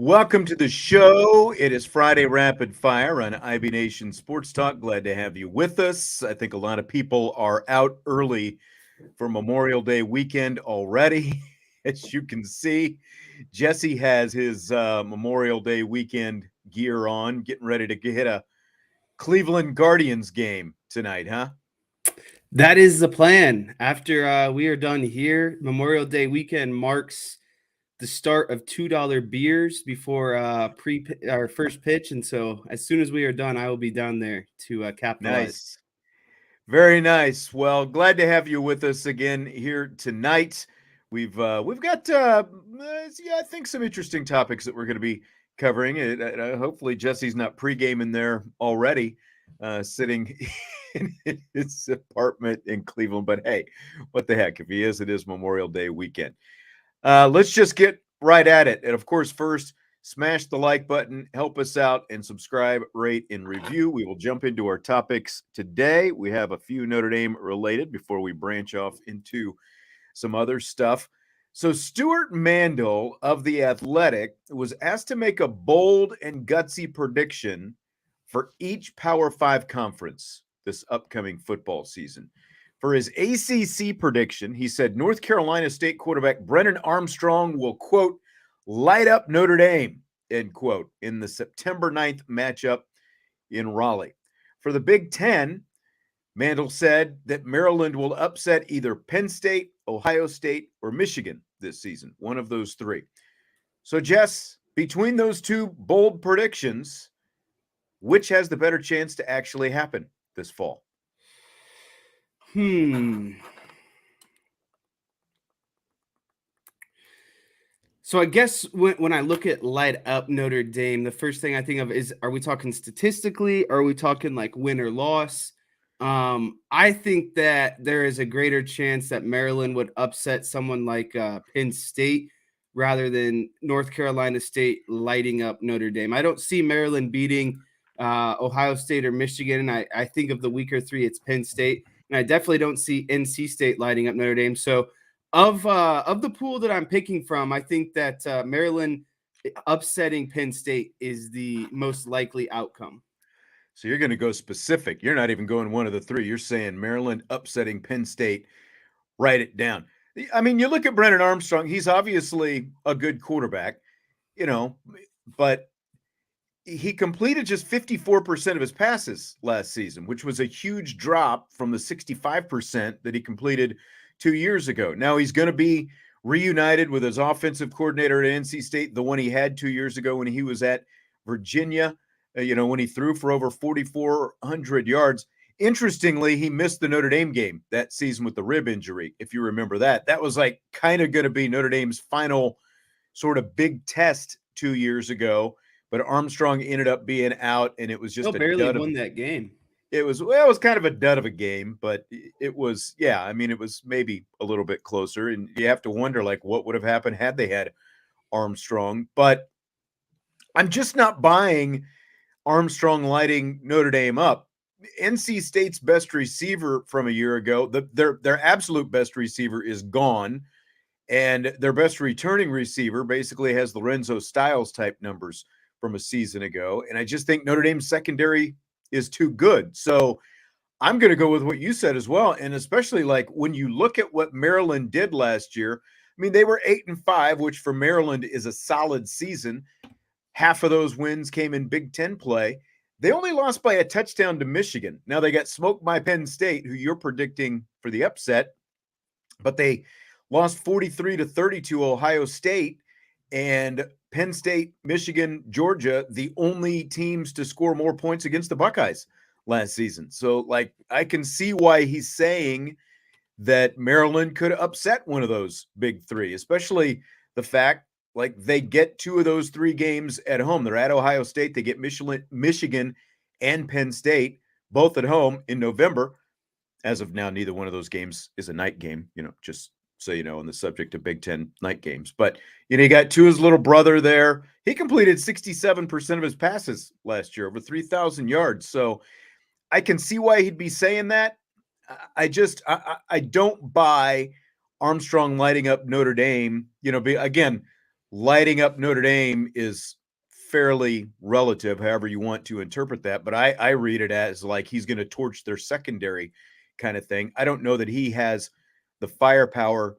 Welcome to the show. It is Friday Rapid Fire on IB Nation Sports Talk. Glad to have you with us. I think a lot of people are out early for Memorial Day weekend already. As you can see, Jesse has his Memorial Day weekend gear on, getting ready to hit a Cleveland Guardians game tonight, huh? That is the plan. After we are done here, Memorial Day weekend marks the start of $2 beers before pre our first pitch, and so as soon as we are done, I will be down there to capitalize. Nice. Very nice. Well, glad to have you with us again here tonight. We've got yeah, I think some interesting topics that we're going to be covering. Hopefully Jesse's not pre-gaming there already, sitting in his apartment in Cleveland. But hey, what the heck? If he is, it is Memorial Day weekend. Let's just get right at it. And of course, first, smash the like button, help us out, and subscribe, rate, and review. We will jump into our topics today. We have a few Notre Dame related before we branch off into some other stuff. So, Stuart Mandel of The Athletic was asked to make a bold and gutsy prediction for each Power Five conference this upcoming football season. For his ACC prediction, he said North Carolina State quarterback Brennan Armstrong will, quote, light up Notre Dame, end quote, in the September 9th matchup in Raleigh. For the Big Ten, Mandel said that Maryland will upset either Penn State, Ohio State, or Michigan this season, one of those three. So, Jess, between those two bold predictions, which has the better chance to actually happen this fall? So I guess when I look at light up Notre Dame, the first thing I think of is, are we talking statistically? Or are we talking like win or loss? I think that there is a greater chance that Maryland would upset someone like Penn State rather than North Carolina State lighting up Notre Dame. I don't see Maryland beating Ohio State or Michigan. I think of the weaker three, it's Penn State. And I definitely don't see NC State lighting up Notre Dame. So of the pool that I'm picking from, I think that Maryland upsetting Penn State is the most likely outcome. So you're going to go specific. You're not even going one of the three. You're saying Maryland upsetting Penn State. Write it down. I mean, you look at Brennan Armstrong, he's obviously a good quarterback, you know, but he completed just 54% of his passes last season, which was a huge drop from the 65% that he completed 2 years ago. Now he's going to be reunited with his offensive coordinator at NC State, the one he had 2 years ago when he was at Virginia, when he threw for over 4,400 yards. Interestingly, he missed the Notre Dame game that season with the rib injury, if you remember that. That was like kind of going to be Notre Dame's final sort of big test 2 years ago, but Armstrong ended up being out, and it was just Still barely won that game. It was kind of a dud of a game, but it was, yeah, I mean, it was maybe a little bit closer, and you have to wonder, like, what would have happened had they had Armstrong. But I'm just not buying Armstrong lighting Notre Dame up. NC State's best receiver from a year ago, their absolute best receiver is gone, and their best returning receiver basically has Lorenzo Styles type numbers from a season ago. And I just think Notre Dame's secondary is too good. So I'm going to go with what you said as well. And especially like when you look at what Maryland did last year, I mean, they were 8-5, which for Maryland is a solid season. Half of those wins came in Big Ten play. They only lost by a touchdown to Michigan. Now they got smoked by Penn State, who you're predicting for the upset, but they lost 43-30 to Ohio State, and Penn State, Michigan, Georgia, the only teams to score more points against the Buckeyes last season. So, like, I can see why he's saying that Maryland could upset one of those big three, especially the fact, like, they get two of those three games at home. They're at Ohio State. They get Michigan and Penn State, both at home in November. As of now, neither one of those games is a night game, just so you know, on the subject of Big Ten night games. But, you got Tua's little brother there. He completed 67% of his passes last year, over 3,000 yards. So I can see why he'd be saying that. I don't buy Armstrong lighting up Notre Dame. Again, lighting up Notre Dame is fairly relative, however you want to interpret that. But I read it as like he's going to torch their secondary kind of thing. I don't know that he has the firepower.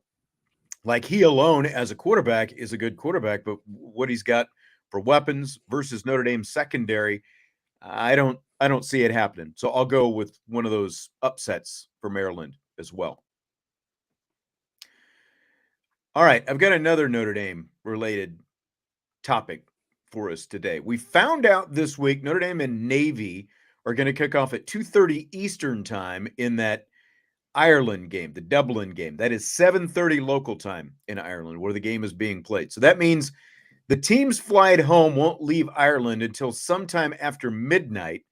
Like he alone as a quarterback is a good quarterback, but what he's got for weapons versus Notre Dame's secondary, I don't see it happening. So I'll go with one of those upsets for Maryland as well. All right, I've got another Notre Dame related topic for us today. We found out this week Notre Dame and Navy are going to kick off at 2:30 Eastern time in that Ireland game, the Dublin game. That is 7:30 local time in Ireland where the game is being played. So that means the team's flight home won't leave Ireland until sometime after midnight.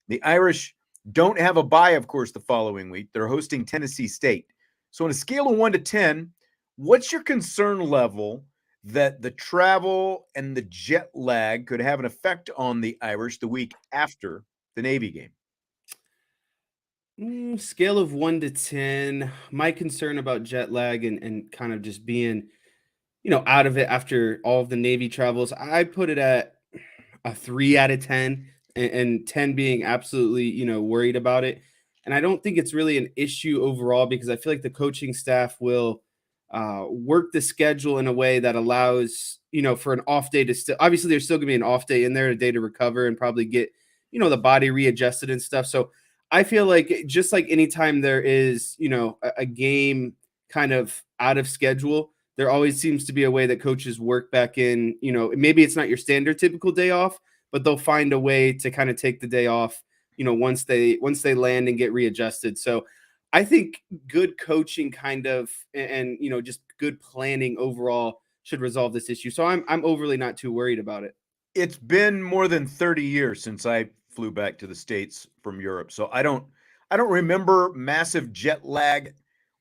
The Irish don't have a bye, of course, the following week. They're hosting Tennessee State. So on a scale of 1 to 10, what's your concern level that the travel and the jet lag could have an effect on the Irish the week after the Navy game? Scale of 1 to 10. My concern about jet lag and kind of just being, out of it after all of the Navy travels, I put it at a 3 out of 10, and 10 being absolutely, worried about it. And I don't think it's really an issue overall because I feel like the coaching staff will work the schedule in a way that allows, for an off day to still, obviously, there's still going to be an off day in there, a day to recover and probably get, the body readjusted and stuff. So I feel like just like anytime there is, a game kind of out of schedule, there always seems to be a way that coaches work back in, maybe it's not your standard typical day off, but they'll find a way to kind of take the day off, once they land and get readjusted. So I think good coaching kind of and just good planning overall should resolve this issue. So I'm overly not too worried about it. It's been more than 30 years since I flew back to the States from Europe. So I don't remember massive jet lag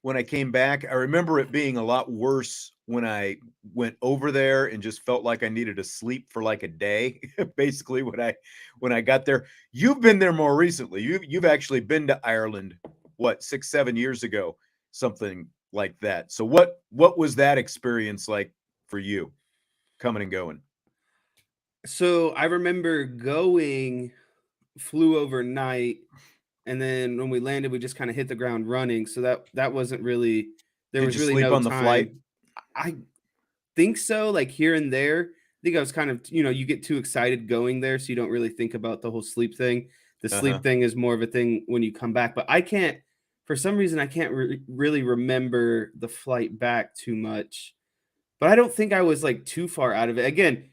when I came back. I remember it being a lot worse when I went over there and just felt like I needed to sleep for like a day, basically when I got there. You've been there more recently. You've actually been to Ireland, what, 6, 7 years ago, something like that. So what was that experience like for you coming and going? So I remember going, flew overnight, and then when we landed, we just kind of hit the ground running. So that wasn't really there Did was you really sleep no on the flight? time. I think so, like here and there. I think I was kind of, you get too excited going there, so you don't really think about the whole sleep thing. The Uh-huh. sleep thing is more of a thing when you come back. But for some reason, I can't really remember the flight back too much. But I don't think I was like too far out of it. Again,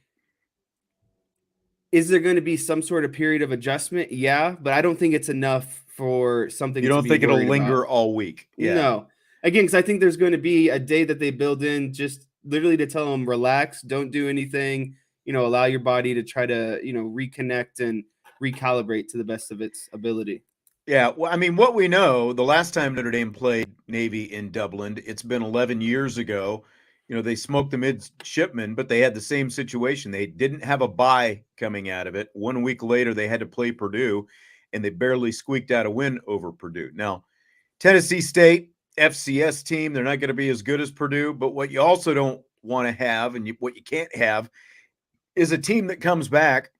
is there going to be some sort of period of adjustment? Yeah, but I don't think it's enough for You something to don't be think it'll worried about. linger all week? Yeah. No. Again, because I think there's going to be a day that they build in just literally to tell them relax, don't do anything, allow your body to try to, reconnect and recalibrate to the best of its ability. Yeah, well, I mean, what we know, the last time Notre Dame played Navy in Dublin, it's been 11 years ago. They smoked the midshipmen, but they had the same situation. They didn't have a bye coming out of it. 1 week later, they had to play Purdue, and they barely squeaked out a win over Purdue. Now, Tennessee State, FCS team, they're not going to be as good as Purdue, but what you also don't want to have, and what you can't have, is a team that comes back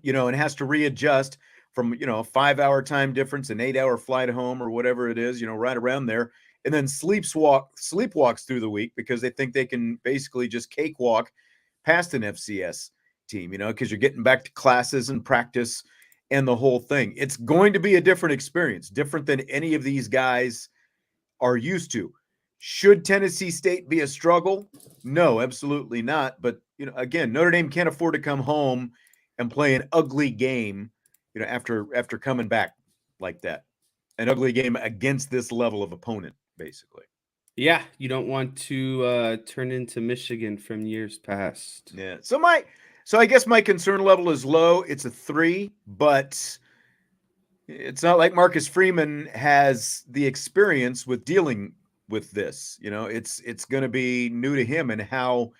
and has to readjust from, a 5 hour time difference, an 8 hour flight home or whatever it is, right around there, and then sleepwalks through the week because they think they can basically just cakewalk past an FCS team, because you're getting back to classes and practice and the whole thing. It's going to be a different experience, different than any of these guys are used to. Should Tennessee State be a struggle? No, absolutely not. But again, Notre Dame can't afford to come home and play an ugly game, after coming back like that. An ugly game against this level of opponent, basically. Yeah, you don't want to turn into Michigan from years past. Yeah. So I guess my concern level is low. It's a 3, but it's not like Marcus Freeman has the experience with dealing with this. It's going to be new to him and how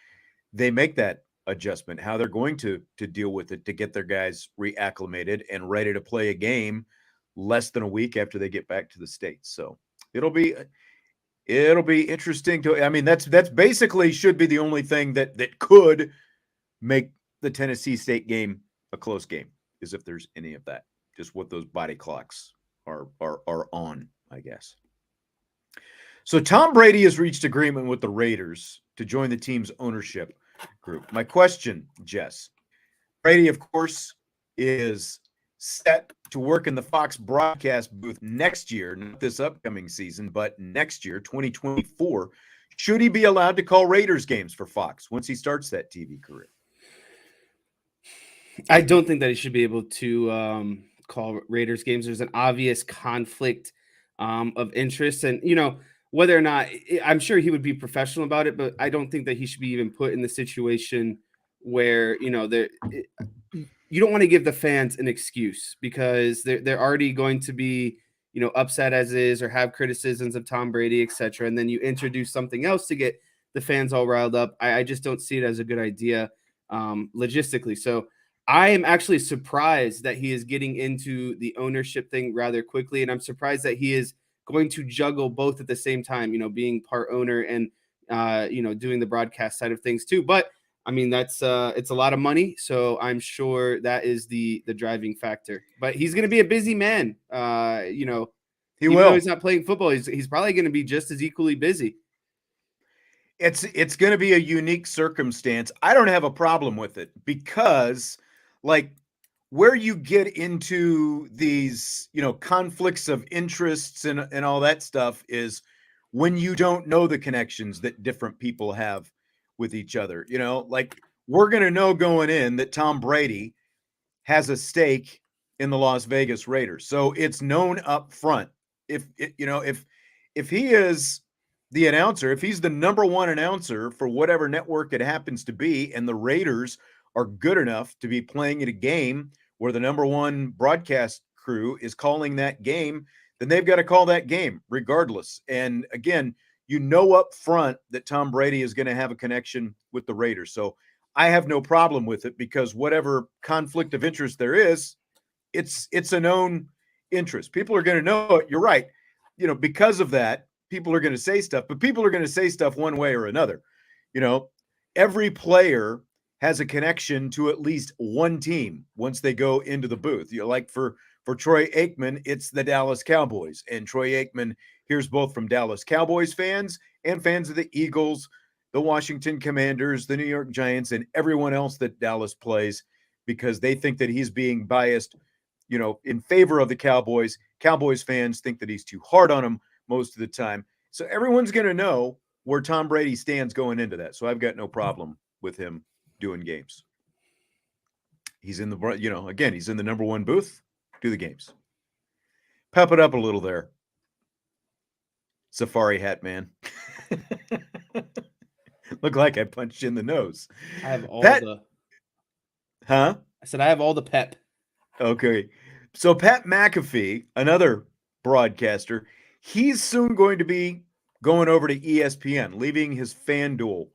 they make that adjustment, how they're going to deal with it to get their guys reacclimated and ready to play a game less than a week after they get back to the States. So it'll be It'll be interesting to. I mean, that's basically should be the only thing that could make the Tennessee State game a close game, is if there's any of that. Just what those body clocks are on, I guess. So Tom Brady has reached agreement with the Raiders to join the team's ownership group. My question, Jess. Brady, of course, is set to work in the Fox broadcast booth next year, not this upcoming season, but next year, 2024. Should he be allowed to call Raiders games for Fox once he starts that TV career? I don't think that he should be able to call Raiders games. There's an obvious conflict of interest, and whether or not I'm sure he would be professional about it, but I don't think that he should be even put in the situation where you don't want to give the fans an excuse because they're already going to be upset as is or have criticisms of Tom Brady, etc. And then you introduce something else to get the fans all riled up. I just don't see it as a good idea logistically. So I am actually surprised that he is getting into the ownership thing rather quickly, and I'm surprised that he is going to juggle both at the same time. Being part owner and doing the broadcast side of things too. But I mean, that's it's a lot of money, so I'm sure that is the driving factor. But he's going to be a busy man. He even will. though he's not playing football, he's probably going to be just as equally busy. It's going to be a unique circumstance. I don't have a problem with it because, like, where you get into these, conflicts of interests and all that stuff is when you don't know the connections that different people have with each other. Like, we're going to know going in that Tom Brady has a stake in the Las Vegas Raiders. So it's known up front. If he is the announcer, if he's the number one announcer for whatever network it happens to be, and the Raiders are good enough to be playing at a game where the number one broadcast crew is calling that game, then they've got to call that game regardless. And again, up front that Tom Brady is going to have a connection with the Raiders. So I have no problem with it because whatever conflict of interest there is, it's a known interest. People are going to know it. You're right. Because of that, people are going to say stuff, but people are going to say stuff one way or another. Every player has a connection to at least one team once they go into the booth. Like for Troy Aikman, it's the Dallas Cowboys, and Troy Aikman hears both from Dallas Cowboys fans and fans of the Eagles, the Washington Commanders, the New York Giants, and everyone else that Dallas plays because they think that he's being biased, in favor of the Cowboys. Cowboys fans think that he's too hard on them most of the time. So everyone's going to know where Tom Brady stands going into that. So I've got no problem with him doing games. He's in the, again, he's in the number one booth. Do the games. Pep it up a little there. Safari hat man. Look like I punched you in the nose. I have all Huh? I said I have all the pep. Okay. So Pat McAfee, another broadcaster, he's soon going to be going over to ESPN, leaving his FanDuel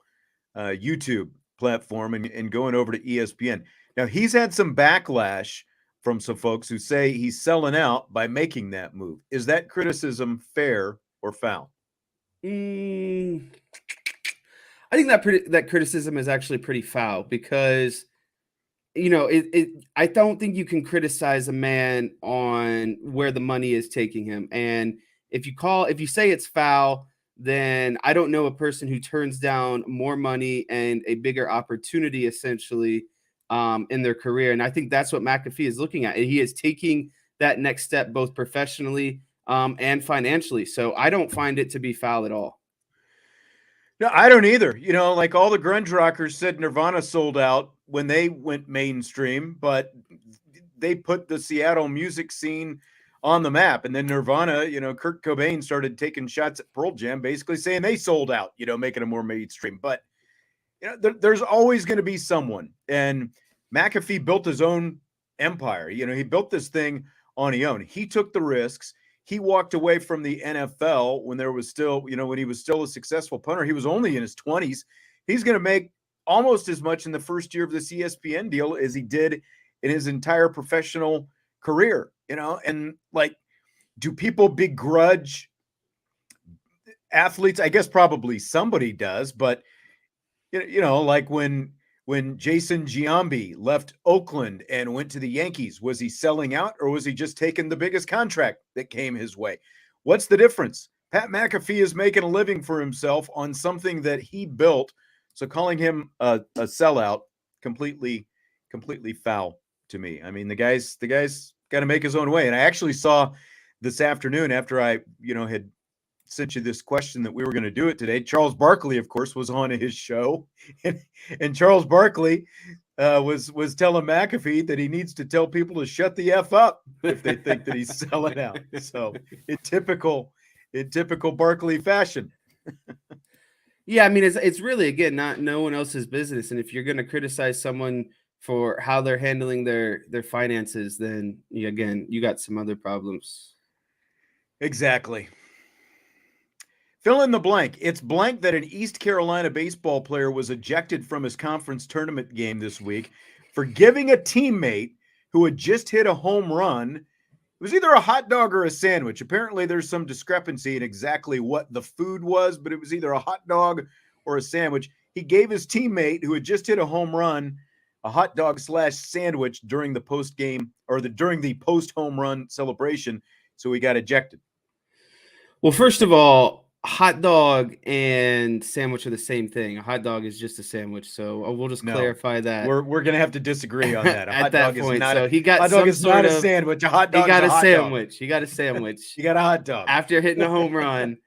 YouTube platform and going over to ESPN. Now, he's had some backlash from some folks who say he's selling out by making that move. Is that criticism fair or foul? I think that criticism is actually pretty foul because I don't think you can criticize a man on where the money is taking him. And if you say it's foul, then I don't know a person who turns down more money and a bigger opportunity essentially in their career. And I think that's what McAfee is looking at. And he is taking that next step both professionally and financially. So I don't find it to be foul at all. No, I don't either. Like all the grunge rockers said Nirvana sold out when they went mainstream, but they put the Seattle music scene on the map. And then Nirvana, Kurt Cobain started taking shots at Pearl Jam, basically saying they sold out, making them more mainstream. But, there's always going to be someone. And McAfee built his own empire. He built this thing on his own. He took the risks. He walked away from the NFL when there was still, when he was still a successful punter. He was only in his 20s. He's going to make almost as much in the first year of this ESPN deal as he did in his entire professional career, and like, do people begrudge athletes, I guess probably somebody does, but like when Jason Giambi left Oakland and went to the Yankees, was he selling out or was he just taking the biggest contract that came his way? What's the difference? Pat McAfee is making a living for himself on something that he built. So calling him a sellout, completely foul to me. I mean, the guy's got to make his own way. And I actually saw this afternoon after I, had sent you this question that we were going to do it today. Charles Barkley, of course, was on his show, and Charles Barkley was telling McAfee that he needs to tell people to shut the f up if they think that he's selling out. So in typical Barkley fashion. Yeah, I mean, it's really, again, not no one else's business, and if you're going to criticize someone for how they're handling their finances, then again, you got some other problems. Exactly. Fill in the blank. It's blank that an East Carolina baseball player was ejected from his conference tournament game this week for giving a teammate who had just hit a home run. It was either a hot dog or a sandwich. Apparently, there's some discrepancy in exactly what the food was, but it was either a hot dog or a sandwich. He gave his teammate who had just hit a home run a hot dog / sandwich during the post game or during the post home run celebration. So he got ejected. Well, first of all, hot dog and sandwich are the same thing. A hot dog is just a sandwich, so we'll just No, clarify that. we're gonna have to disagree on that. A At hot that dog is point. not So a he got hot dog some is not sort a of sandwich. A hot he dog is got a a hot dog. sandwich. He got a sandwich. You got a hot dog After hitting a home run.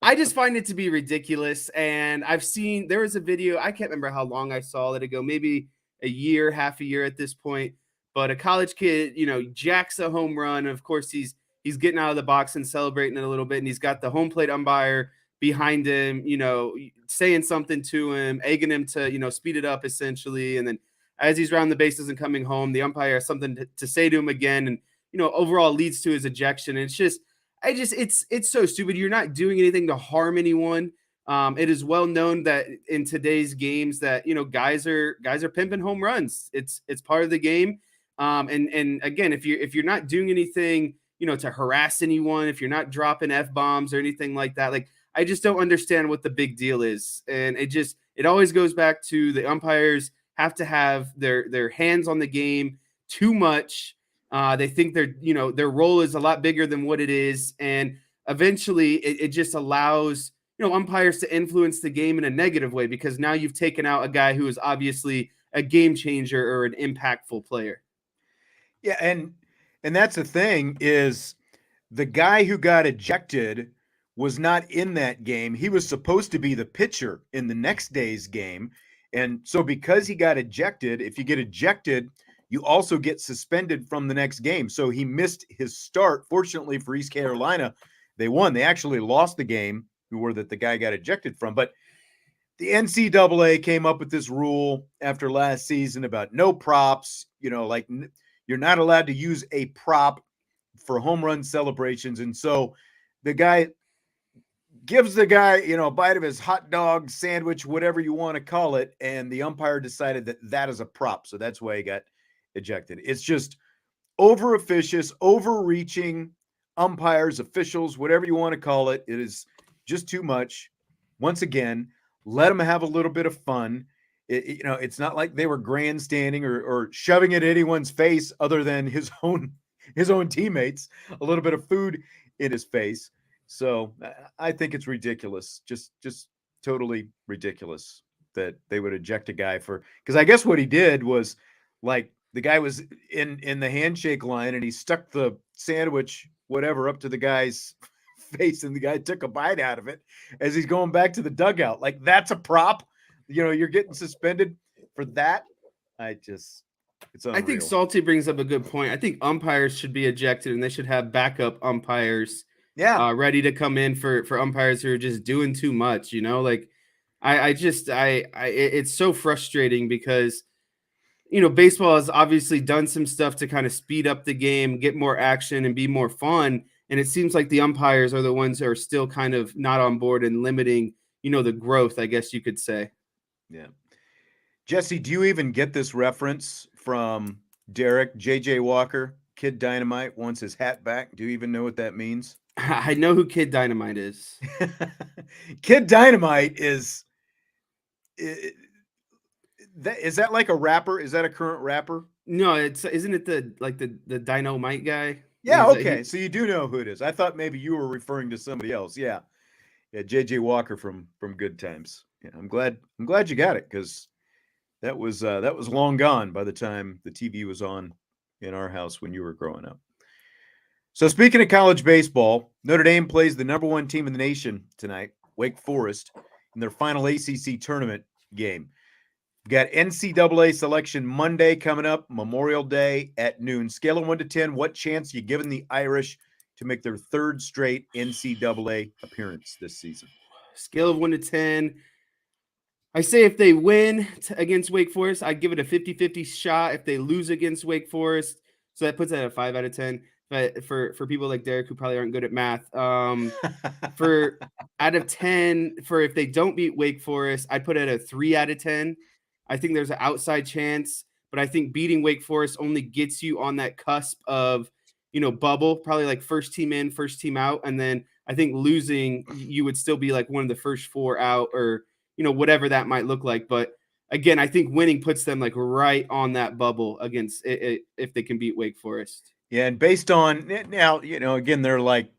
I just find it to be ridiculous. And there was a video, I can't remember how long I saw it ago, maybe a year, half a year at this point. But a college kid, jacks a home run. Of course, he's getting out of the box and celebrating it a little bit. And he's got the home plate umpire behind him, saying something to him, egging him to, speed it up essentially. And then as he's round the bases and coming home, the umpire has something to say to him again. And, overall leads to his ejection. And it's so stupid. You're not doing anything to harm anyone. It is well known that in today's games that, guys are pimping home runs. It's part of the game. And again, if you're not doing anything, to harass anyone, if you're not dropping F-bombs or anything like that, like, I just don't understand what the big deal is. And it always goes back to the umpires have to have their hands on the game too much. They think their role is a lot bigger than what it is. And eventually it just allows, umpires to influence the game in a negative way, because now you've taken out a guy who is obviously a game changer or an impactful player. Yeah, and that's the thing is the guy who got ejected was not in that game. He was supposed to be the pitcher in the next day's game. And so because he got ejected, if you get ejected, you also get suspended from the next game. So he missed his start. Fortunately for East Carolina, they won. They actually lost the game that the guy got ejected from. But the NCAA came up with this rule after last season about no props, like you're not allowed to use a prop for home run celebrations. And so the guy gives the guy, a bite of his hot dog sandwich, whatever you want to call it. And the umpire decided that is a prop. So that's why he got ejected. It's just over officious, overreaching umpires, officials, whatever you want to call it. It is just too much. Once again, let them have a little bit of fun. It's not like they were grandstanding or shoving it in anyone's face other than his own teammates, a little bit of food in his face. So I think it's ridiculous, just totally ridiculous that they would eject a guy because I guess what he did was, like, the guy was in the handshake line and he stuck the sandwich, whatever, up to the guy's face, and the guy took a bite out of it as he's going back to the dugout. Like, that's a prop. You're getting suspended for that. It's unreal. I think Salty brings up a good point. I think umpires should be ejected and they should have backup umpires ready to come in for umpires who are just doing too much, like it's so frustrating because, baseball has obviously done some stuff to kind of speed up the game, get more action and be more fun. And it seems like the umpires are the ones who are still kind of not on board and limiting, the growth, I guess you could say. Yeah. Jesse, do you even get this reference from Derek? JJ Walker, Kid Dynamite wants his hat back. Do you even know what that means? I know who Kid Dynamite is. Kid Dynamite is that like a rapper? Is that a current rapper? No, isn't it the Dynamite guy? Yeah, okay. He So you do know who it is. I thought maybe you were referring to somebody else. Yeah. Yeah, JJ Walker from Good Times. Yeah, I'm glad you got it cuz that was long gone by the time the TV was on in our house when you were growing up. So speaking of college baseball, Notre Dame plays the number 1 team in the nation tonight, Wake Forest, in their final ACC tournament game. We've got NCAA selection Monday coming up, Memorial Day at noon. Scale of 1 to 10, what chance you giving the Irish to make their 3rd straight NCAA appearance this season? scale of 1 to 10. I say if they win against Wake Forest, I'd give it a 50-50 shot. If they lose against Wake Forest, so that puts it at a 5 out of 10. But for people like Derek who probably aren't good at math, for out of 10, for if they don't beat Wake Forest, I'd put it at a 3 out of 10. I think there's an outside chance, but I think beating Wake Forest only gets you on that cusp of, bubble, probably like first team in, first team out. And then I think losing, you would still be like one of the first 4 out, or whatever that might look like. But again, I think winning puts them like right on that bubble against it if they can beat Wake Forest. Yeah, and based on now, again, they're like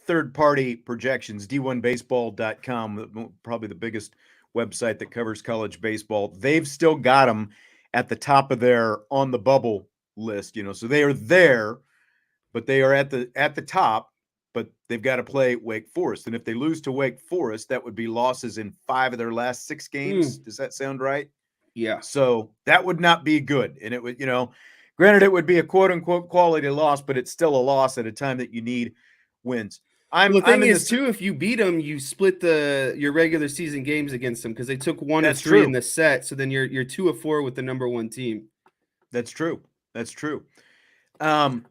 third-party projections, d1baseball.com, probably the biggest website that covers college baseball. They've still got them at the top of their on the bubble list, so they are there, but they are at the top, but they've got to play Wake Forest. And if they lose to Wake Forest, that would be losses in 5 of their last 6 games. Does that sound right? Yeah. So that would not be good. And it would, granted, it would be a quote unquote quality loss, but it's still a loss at a time that you need wins. Well, the I'm thing in is, this. too, if you beat them, you split your regular season games against them because they took 1 of That's 3 in true. the set. So then you're 2 of 4 with the number 1 team. That's true. That's true. I'm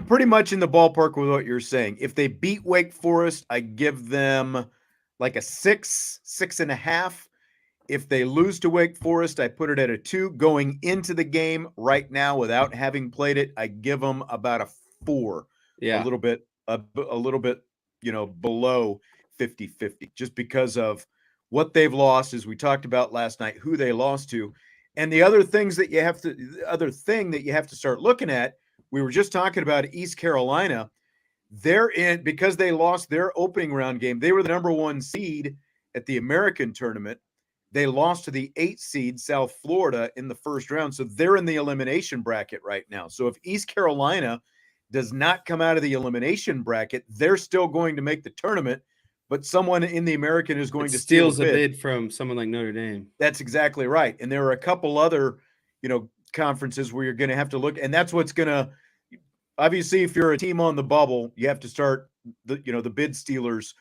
pretty much in the ballpark with what you're saying. If they beat Wake Forest, I give them like a 6.5. If they lose to Wake Forest, I put it at a 2. Going into the game right now without having played it, I give them about a 4. A Yeah. little bit a little bit, below 50-50 just because of what they've lost, as we talked about last night, who they lost to. And the other other thing that you have to start looking at, we were just talking about East Carolina. They're in because they lost their opening round game. They were the number 1 seed at the American tournament. They lost to the 8 seed South Florida in the first round. So they're in the elimination bracket right now. So if East Carolina does not come out of the elimination bracket, they're still going to make the tournament, but someone in the American is going It to steal a steals a bid. bid from someone like Notre Dame. That's exactly right. And there are a couple other, conferences where you're going to have to look, and that's what's going to obviously, if you're a team on the bubble, you have to start the bid stealers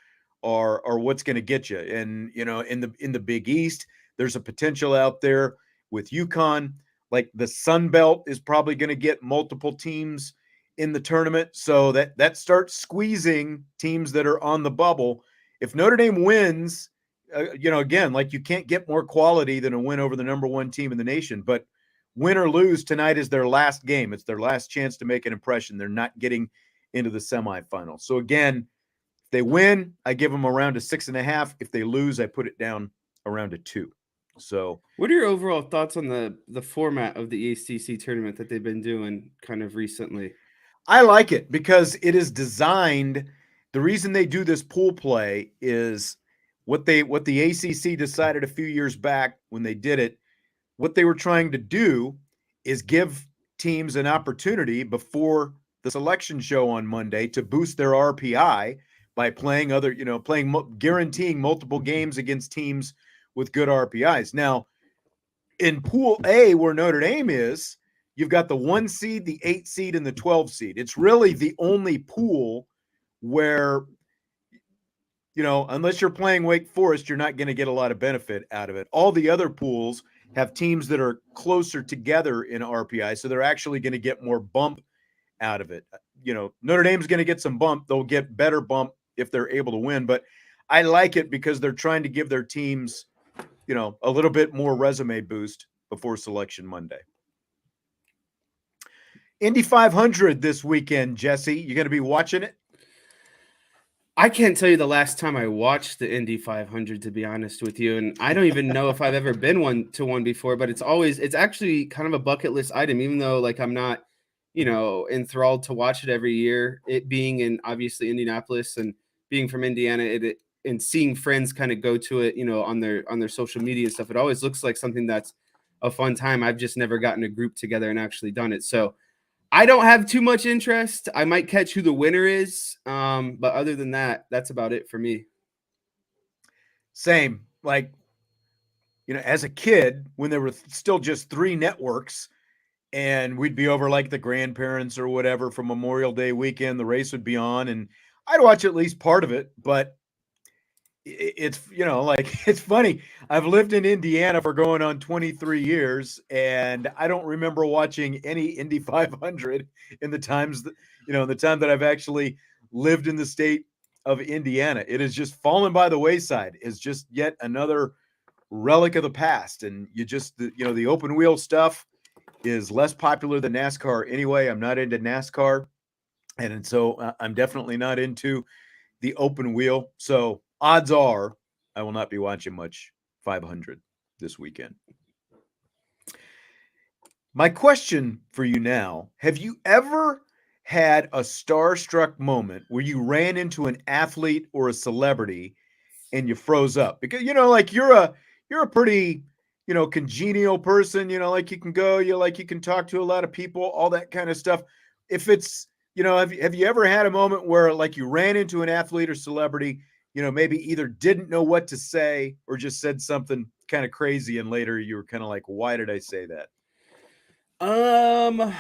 are what's going to get you. And in the Big East, there's a potential out there with UConn. Like the Sun Belt is probably going to get multiple teams in the tournament, so that starts squeezing teams that are on the bubble. If Notre Dame wins, again, like you can't get more quality than a win over the number 1 team in the nation. But win or lose, tonight is their last game. It's their last chance to make an impression. They're not getting into the semifinals. So again, if they win, I give them around a 6.5. If they lose, I put it down around a 2. So what are your overall thoughts on the format of the ACC tournament that they've been doing kind of recently? I like it because it is designed. The reason they do this pool play is what the ACC decided a few years back when they did it. What they were trying to do is give teams an opportunity before the selection show on Monday to boost their RPI by playing guaranteeing multiple games against teams with good RPIs. Now, in Pool A, where Notre Dame is, you've got the 1 seed, the 8 seed, and the 12 seed. It's really the only pool where, unless you're playing Wake Forest, you're not going to get a lot of benefit out of it. All the other pools have teams that are closer together in RPI, so they're actually going to get more bump out of it. Notre Dame's going to get some bump. They'll get better bump if they're able to win. But I like it because they're trying to give their teams, a little bit more resume boost before selection Monday. Indy 500 this weekend, Jesse. You going to be watching it? I can't tell you the last time I watched the Indy 500, to be honest with you, and I don't even know if I've ever been one before. But it's actually kind of a bucket list item, even though like I'm not, enthralled to watch it every year. It being in obviously Indianapolis and being from Indiana, and seeing friends kind of go to it, on their social media and stuff. It always looks like something that's a fun time. I've just never gotten a group together and actually done it. So I don't have too much interest. I might catch who the winner is, but other than that, that's about it for me. Same. Like, as a kid, when there were still just three networks, and we'd be over like the grandparents or whatever for Memorial Day weekend, the race would be on, and I'd watch at least part of it. But it's like it's funny. I've lived in Indiana for going on 23 years, and I don't remember watching any Indy 500 in the times that in the time that I've actually lived in the state of Indiana. It has just fallen by the wayside. It's just yet another relic of the past, and the open wheel stuff is less popular than NASCAR anyway. I'm not into NASCAR, and so I'm definitely not into the open wheel. So odds are I will not be watching much 500 this weekend. My question for you now, have you ever had a starstruck moment where you ran into an athlete or a celebrity and you froze up? Because like you're a pretty congenial person, like you can go, you can talk to a lot of people, all that kind of stuff. If it's have you ever had a moment where like you ran into an athlete or celebrity, maybe either didn't know what to say or just said something kind of crazy, and later you were kind of like, why did I say that? Um,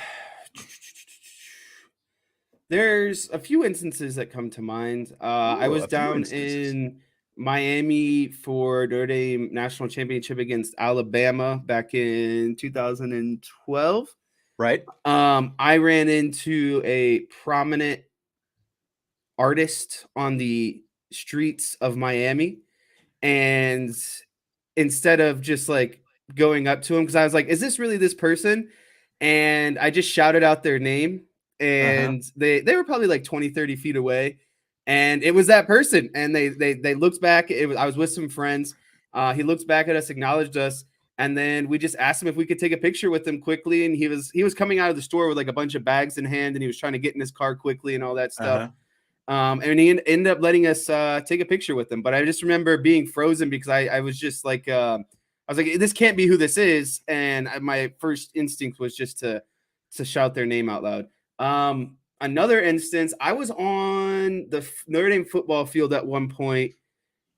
there's a few instances that come to mind. I Ooh, was a few down instances. in Miami for Notre Dame national championship against Alabama back in 2012. Right. I ran into a prominent artist on the streets of Miami, and instead of just like going up to him, because I was like, is this really this person? And I just shouted out their name, Uh-huh. and they were probably like 20, 30 feet away, and it was that person. And they looked back. I was with some friends. He looked back at us, acknowledged us, and then we just asked him if we could take a picture with him quickly. And he was coming out of the store with like a bunch of bags in hand, and he was trying to get in his car quickly and all that stuff. Uh-huh. And he ended up letting us take a picture with him. But I just remember being frozen because I was just like, I was like, this can't be who this is. And my first instinct was just to shout their name out loud. Another instance, I was on the Notre Dame football field at one point,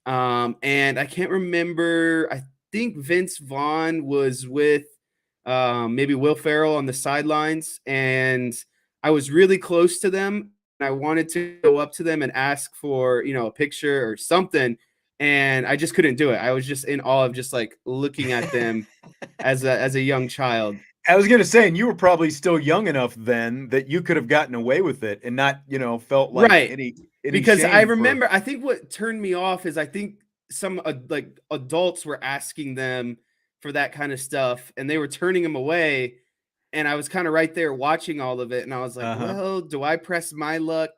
and I can't remember. I think Vince Vaughn was with maybe Will Ferrell on the sidelines, and I was really close to them. And I wanted to go up to them and ask for a picture or something, and I just couldn't do it. I was just in awe of just like looking at them as a young child. I was gonna say, and you were probably still young enough then that you could have gotten away with it and not, felt like Right. any Because I shame for. remember, I think what turned me off is I think some like adults were asking them for that kind of stuff, and they were turning them away. And I was kind of right there watching all of it, and I was like, Uh-huh. well, do I press my luck?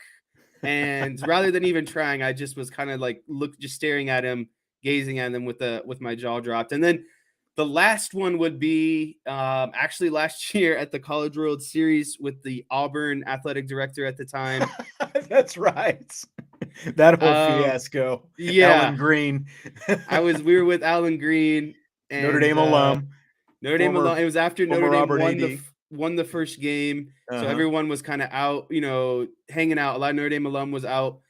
And rather than even trying, I just was kind of like just staring at him, gazing at him with my jaw dropped. And then the last one would be actually last year at the College World Series with the Auburn athletic director at the time. That's right. That whole Um, fiasco. yeah, Alan Green, we were with Alan Green Notre and Dame alum, Notre Dame former alone. It was after Notre former Dame Auburn AD. won the first game, so Uh-huh. everyone was kind of out, hanging out. A lot of Notre Dame alum was out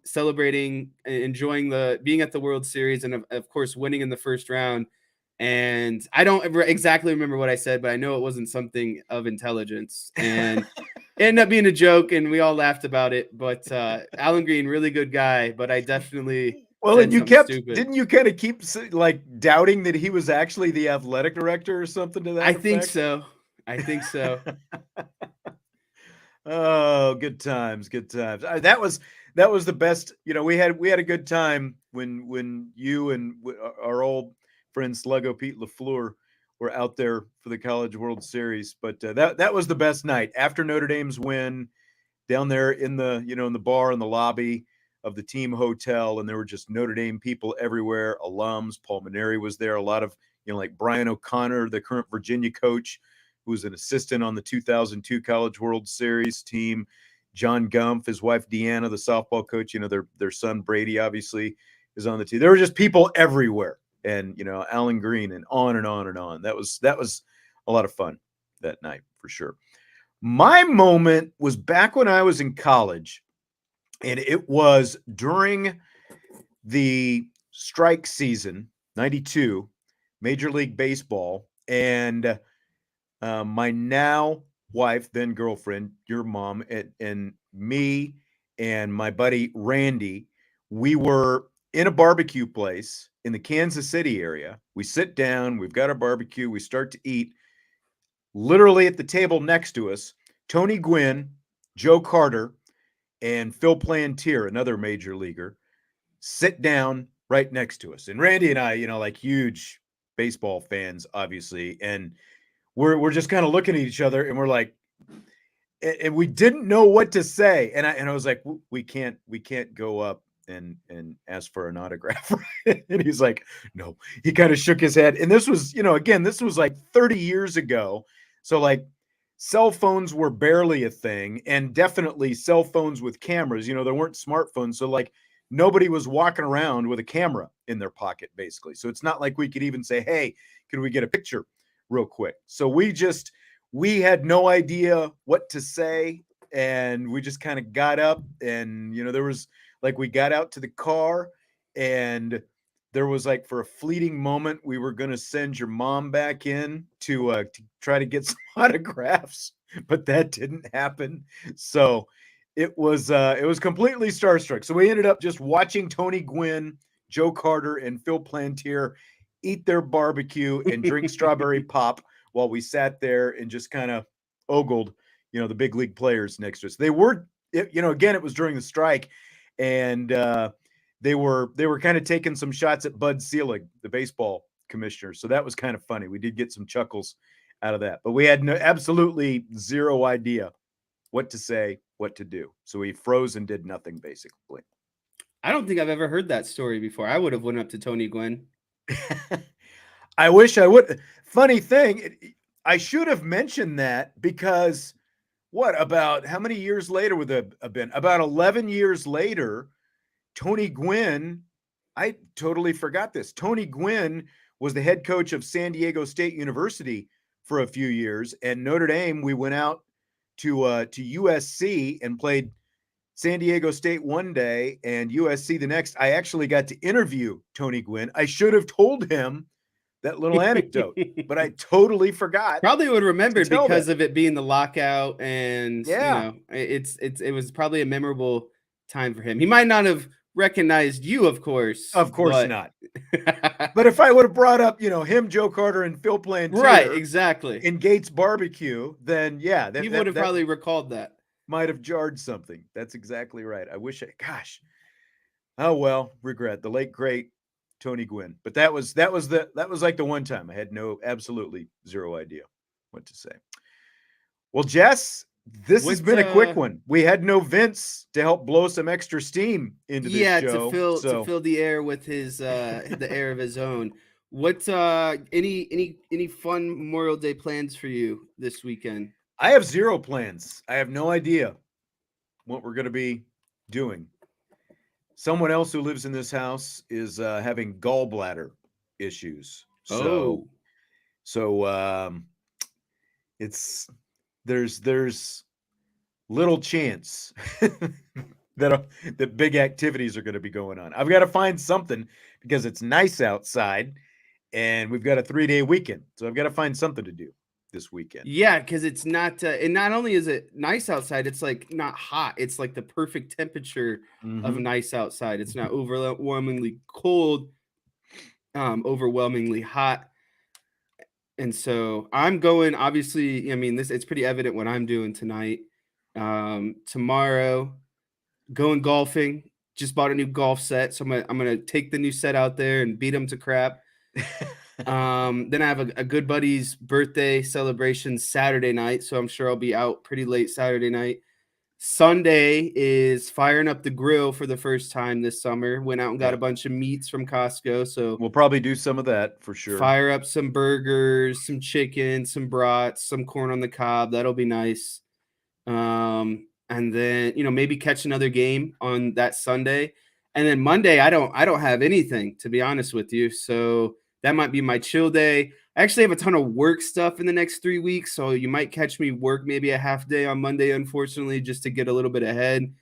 celebrating, enjoying the being at the World Series, and of course winning in the first round. And I don't exactly remember what I said, but I know it wasn't something of intelligence. And it ended up being a joke, and we all laughed about it. But Alan Green, really good guy, but I definitely Well, and said you something kept stupid. didn't you kind of keep like doubting that he was actually the athletic director or something to I that think effect? so. I think so. Oh, good times, good times. That was the best. We had a good time when you and our old friend Sluggo Pete Lafleur were out there for the College World Series. But that was the best night after Notre Dame's win down there in the in the bar in the lobby. of the team hotel, and there were just Notre Dame people everywhere, alums. Paul Maneri was there. A lot of, like Brian O'Connor, the current Virginia coach, who was an assistant on the 2002 College World Series team. John Gumpf, his wife Deanna, the softball coach. Their son Brady obviously is on the team. There were just people everywhere, and Alan Green, and on and on and on. That was a lot of fun that night for sure. My moment was back when I was in college, and it was during the strike season, 92, Major League Baseball. And my now wife, then girlfriend, your mom, and me and my buddy Randy, we were in a barbecue place in the Kansas City area. We sit down, we've got our barbecue, we start to eat. Literally at the table next to us, Tony Gwynn, Joe Carter, and Phil Plantier, another major leaguer, sit down right next to us. And Randy and I, like huge baseball fans, obviously, and we're just kind of looking at each other, and we're like, and we didn't know what to say. And I was like, we can't go up and ask for an autograph. And he's like, no. He kind of shook his head. And this was, again, this was like 30 years ago. So like cell phones were barely a thing, and definitely cell phones with cameras. There weren't smartphones. So like nobody was walking around with a camera in their pocket, basically. So it's not like we could even say, hey, can we get a picture real quick? So we had no idea what to say, and we just kind of got up, and there was like, we got out to the car, and there was like, for a fleeting moment, we were going to send your mom back in to try to get some autographs, but that didn't happen. So it was completely starstruck. So we ended up just watching Tony Gwynn, Joe Carter, and Phil Plantier eat their barbecue and drink strawberry pop while we sat there and just kind of ogled, the big league players next to us. They were, again, it was during the strike, and they were kind of taking some shots at Bud Selig, the baseball commissioner. So that was kind of funny. We did get some chuckles out of that, but we had absolutely zero idea what to say, what to do. So we froze and did nothing, basically. I don't think I've ever heard that story before. I would have went up to Tony Gwynn. I wish I would. Funny thing, I should have mentioned that, because about how many years later would it have been? About 11 years later, Tony Gwynn, I totally forgot this. Tony Gwynn was the head coach of San Diego State University for a few years, and Notre Dame, we went out to USC and played San Diego State one day and USC the next. I actually got to interview Tony Gwynn. I should have told him that little anecdote, but I totally forgot. Probably would remember because that. of it being the lockout, and Yeah. it was probably a memorable time for him. He might not have recognized you, of course. Of course not. But if I would have brought up, him, Joe Carter, and Phil Plantier, right, exactly, in Gates Barbecue, then yeah, he would have probably recalled that. Might have jarred something. That's exactly right. I wish gosh. Oh well, regret. The late great Tony Gwynn. But that was like the one time I had absolutely zero idea what to say. Well, Jess, this has been a quick one. We had no Vince to help blow some extra steam into this show. to fill the air with his the air of his own. What any fun Memorial Day plans for you this weekend? I have zero plans. I have no idea what we're going to be doing. Someone else who lives in this house is having gallbladder issues. So it's there's little chance that big activities are going to be going on. I've got to find something, because it's nice outside and we've got a 3-day weekend. So I've got to find something to do this weekend. Yeah, because it's not, and not only is it nice outside, it's like not hot. It's like the perfect temperature of nice outside. It's not overwhelmingly cold, overwhelmingly hot. And so I'm going, obviously, I mean, it's pretty evident what I'm doing tonight. Tomorrow, going golfing. Just bought a new golf set, so I'm gonna take the new set out there and beat them to crap. Then I have a good buddy's birthday celebration Saturday night, so I'm sure I'll be out pretty late Saturday night. Sunday is firing up the grill for the first time this summer. Went out and got Yeah. a bunch of meats from Costco. So We'll probably do some of that for sure. fire up some burgers, some chicken, some brats, some corn on the cob. That'll be nice. And then maybe catch another game on that Sunday, and then Monday I don't have anything, to be honest with you. So that might be my chill day. I actually have a ton of work stuff in the next 3 weeks, so you might catch me work maybe a half day on Monday, unfortunately, just to get a little bit ahead.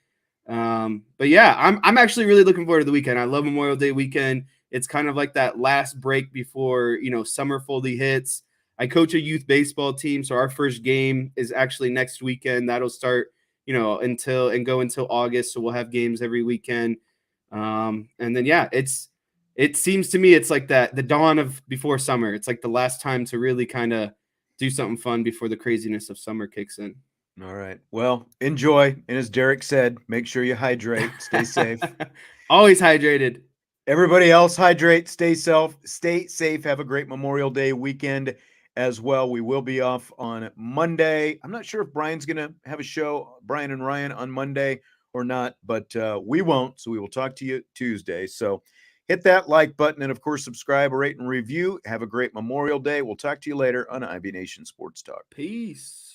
But yeah, I'm actually really looking forward to the weekend. I love Memorial Day weekend. It's kind of like that last break before summer fully hits. I coach a youth baseball team, so our first game is actually next weekend. That'll start until and go until August. So we'll have games every weekend. And then yeah, it seems to me it's like that the dawn of before summer. It's like the last time to really kind of do something fun before the craziness of summer kicks in. All right. Well, enjoy. And as Derek said, make sure you hydrate, stay safe. Always hydrated. Everybody else, hydrate, stay safe. Have a great Memorial Day weekend as well. We will be off on Monday. I'm not sure if Brian's going to have a show, Brian and Ryan, on Monday or not, but we won't. So we will talk to you Tuesday. So hit that like button and, of course, subscribe, rate, and review. Have a great Memorial Day. We'll talk to you later on IB Nation Sports Talk. Peace.